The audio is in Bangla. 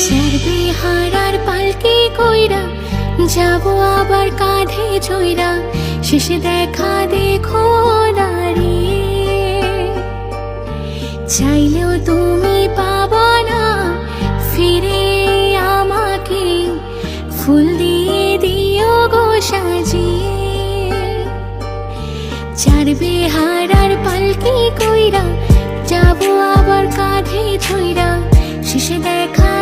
চারবে হারার পালকি কইরা যাবো আবার কাঁধে ছইরা, শেষে দেখা দেখো দাঁড়িয়ে। চাইলেও তুমি পাবা না ফিরে আমাকে, ফুল দিয়ে দিও গো সাজিয়ে। চারবে হারার পালকি কইরা যাবো আবার কাঁধে ছইরা, শেষে দেখা